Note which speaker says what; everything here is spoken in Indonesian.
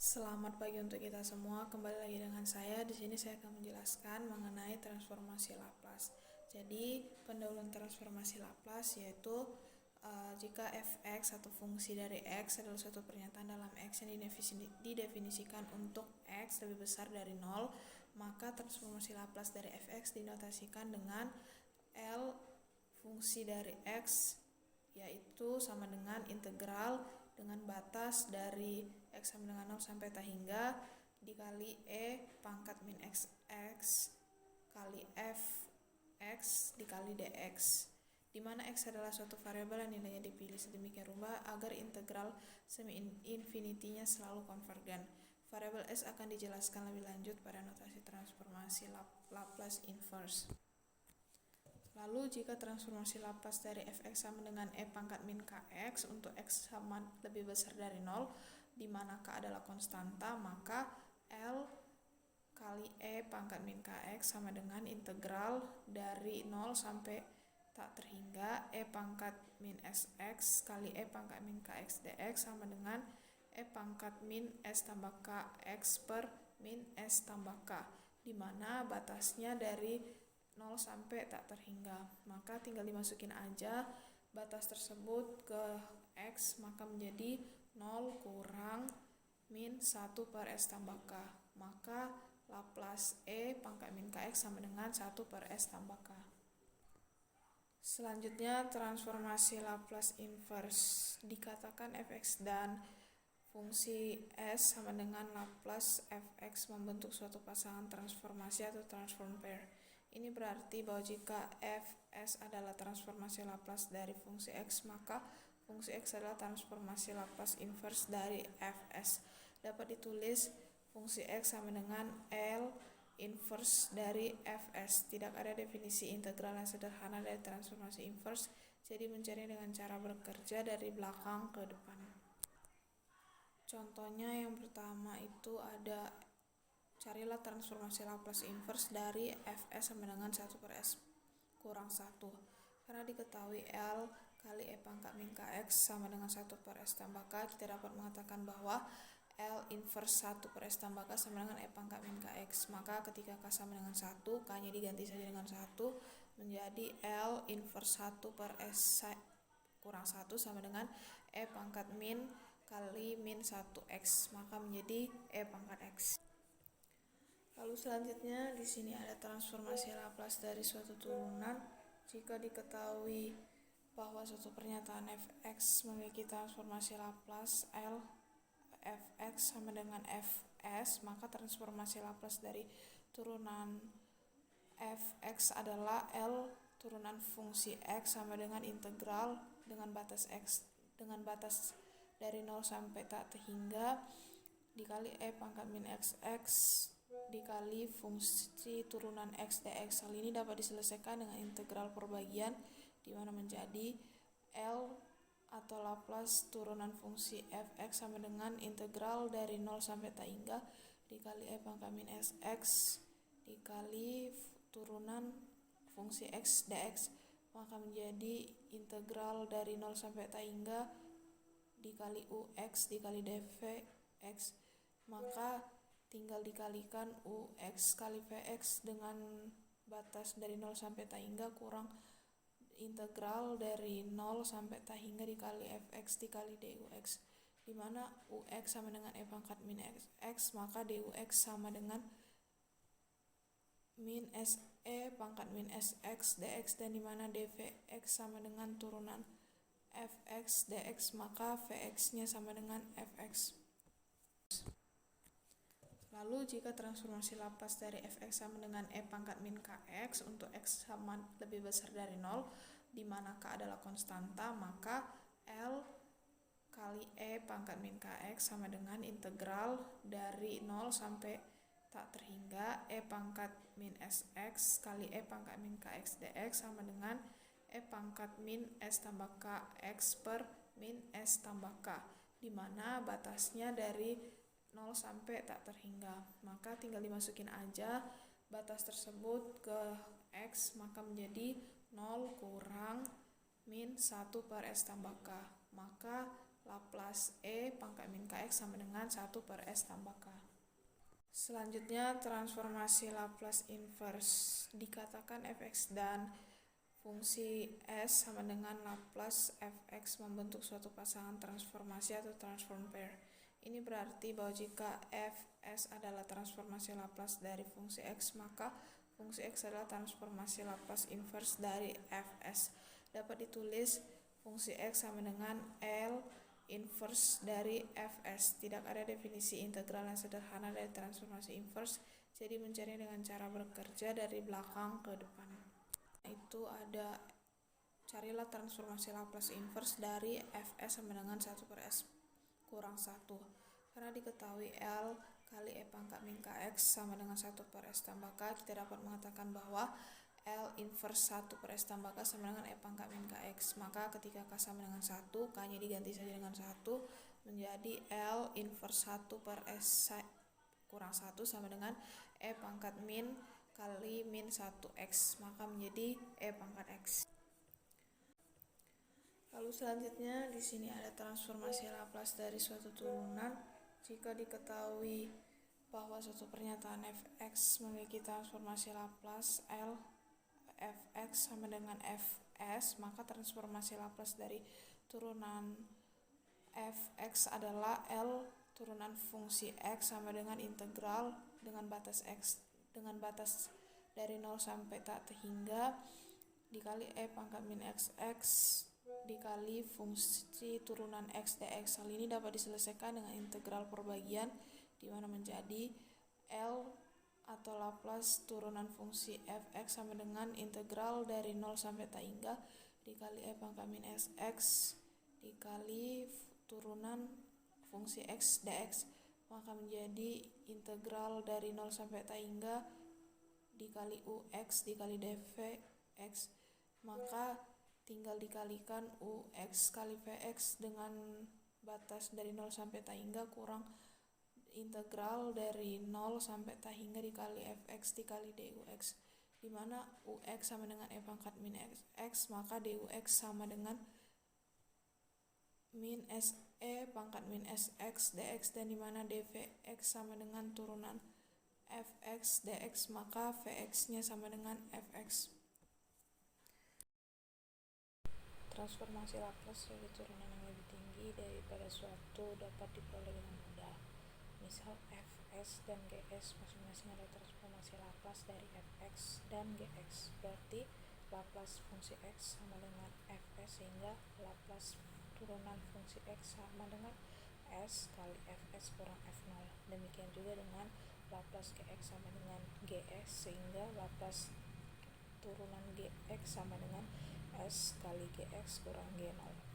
Speaker 1: Selamat pagi untuk kita semua. Kembali lagi dengan saya. Di sini saya akan menjelaskan mengenai transformasi Laplace. Jadi, pendahuluan transformasi Laplace yaitu jika f(x) atau fungsi dari x adalah suatu pernyataan dalam x yang didefinisikan untuk x lebih besar dari 0, maka transformasi Laplace dari f(x) dinotasikan dengan L fungsi dari x, yaitu sama dengan integral dengan batas dari x sama dengan 0 sampai tak hingga dikali e pangkat min x kali f x dikali dx, di mana x adalah suatu variabel yang nilainya dipilih sedemikian rupa agar integral semi infinitinya selalu konvergen. Variabel s akan dijelaskan lebih lanjut pada notasi transformasi Laplace inverse. Lalu jika transformasi Laplace dari f(x) sama dengan e pangkat min kx untuk x sama lebih besar dari 0, di mana k adalah konstanta, maka L kali e pangkat min kx sama dengan integral dari 0 sampai tak terhingga e pangkat min sx kali e pangkat min kx dx sama dengan e pangkat min s tambah kx per min s tambah k, di mana batasnya dari 0 sampai tak terhingga. Maka tinggal dimasukin aja batas tersebut ke x, maka menjadi 0 kurang min 1 per s tambah k. Maka Laplace e pangkat min kx sama dengan 1 per s tambah k. Selanjutnya transformasi Laplace inverse. Dikatakan f(x) dan fungsi s sama dengan Laplace f(x) membentuk suatu pasangan transformasi atau transform pair. Ini berarti bahwa jika fs adalah transformasi Laplace dari fungsi x, maka fungsi x adalah transformasi Laplace inverse dari fs. Dapat ditulis fungsi x sama dengan L inverse dari fs. Tidak ada definisi integral yang sederhana dari transformasi inverse, jadi mencari dengan cara bekerja dari belakang ke depan. Contohnya yang pertama itu ada, carilah transformasi Laplace inverse dari fs sama dengan 1 per s kurang 1. Karena diketahui L kali e pangkat min kx sama dengan 1 per s tambah k, kita dapat mengatakan bahwa L inverse 1 per s tambah k sama dengan e pangkat min kx. Maka ketika k sama dengan 1, k nya diganti saja dengan 1, menjadi L inverse 1 per s kurang 1 sama dengan e pangkat min kali min 1x, maka menjadi e pangkat x. Lalu selanjutnya di sini ada transformasi Laplace dari suatu turunan. Jika diketahui bahwa suatu pernyataan f(x) memiliki transformasi Laplace L f(x) sama dengan fs, maka transformasi Laplace dari turunan f(x) adalah L turunan fungsi x sama dengan integral dengan batas dari 0 sampai tak terhingga dikali e pangkat min xx dikali fungsi turunan x dx. Hal ini dapat diselesaikan dengan integral perbagian, di mana menjadi L atau Laplace turunan fungsi fx sama dengan integral dari 0 sampai tak hingga dikali e pangkat min sx dikali turunan fungsi x dx, maka menjadi integral dari 0 sampai tak hingga dikali ux dikali dvx, maka tinggal dikalikan ux kali vx dengan batas dari 0 sampai tak hingga kurang integral dari 0 sampai tak hingga dikali fx dikali dux, di mana ux sama dengan e pangkat min x, maka dux sama dengan min e pangkat min sx dx, dan di mana dvx sama dengan turunan fx dx, maka vx nya sama dengan fx. Lalu jika transformasi Laplace dari fx sama dengan e pangkat min kx untuk x sama lebih besar dari 0, di mana k adalah konstanta, maka L kali e pangkat min kx sama dengan integral dari 0 sampai tak terhingga e pangkat min sx kali e pangkat min kx dx sama dengan e pangkat min s tambah kx per min s tambah k, di mana batasnya dari 0 sampai tak terhingga. Maka tinggal dimasukin aja batas tersebut ke x, maka menjadi 0 kurang min 1 per s tambah k. Maka Laplace E pangkat min Kx sama dengan 1 per S tambah K. Selanjutnya transformasi Laplace inverse. Dikatakan fx dan fungsi S sama dengan Laplace fx membentuk suatu pasangan transformasi atau transform pair. Ini berarti bahwa jika fs adalah transformasi Laplace dari fungsi x, maka fungsi x adalah transformasi Laplace inverse dari fs. Dapat ditulis fungsi x sama dengan L inverse dari fs. Tidak ada definisi integral yang sederhana dari transformasi inverse, jadi mencari dengan cara bekerja dari belakang ke depan. Itu ada carilah transformasi Laplace inverse dari fs sama dengan 1 per s kurang 1. Karena diketahui L kali E pangkat min Kx sama dengan 1 per S tambah K, kita dapat mengatakan bahwa L inverse 1 per S tambah K sama dengan E pangkat min Kx. Maka ketika K sama dengan 1, K-nya diganti saja dengan 1, menjadi L inverse 1 per S kurang 1 sama dengan E pangkat min kali min 1x, maka menjadi E pangkat x. Lalu selanjutnya di sini ada transformasi Laplace dari suatu turunan. Jika diketahui bahwa suatu pernyataan fx memiliki transformasi Laplace L fx sama dengan fs, maka transformasi Laplace dari turunan fx adalah L turunan fungsi x sama dengan integral dengan batas x dengan batas dari 0 sampai tak terhingga dikali E pangkat min xx dikali fungsi turunan x dx. Hal ini dapat diselesaikan dengan integral perbagian, di mana menjadi L atau Laplace turunan fungsi fx sama dengan integral dari 0 sampai tak hingga dikali E pangkat min xx dikali turunan fungsi x dx, maka menjadi integral dari 0 sampai tak hingga dikali ux dikali dvx, maka tinggal dikalikan ux kali vx dengan batas dari 0 sampai tak hingga kurang integral dari 0 sampai tak hingga dikali fx dikali dux, di mana ux sama dengan E pangkat min x, maka dux sama dengan min E pangkat min sx dx, dan di mana dvx sama dengan turunan fx dx, maka vx-nya sama dengan fx. Transformasi Laplace sebagai turunan yang lebih tinggi daripada suatu dapat diperoleh dengan mudah. Misal fs dan gs masing-masing adalah transformasi Laplace dari fx dan gx. Berarti Laplace fungsi x sama dengan fs, sehingga Laplace turunan fungsi x sama dengan s kali fs kurang f0. Demikian juga dengan Laplace gx sama dengan gs, sehingga Laplace turunan gx sama dengan s kali gx kurang g0.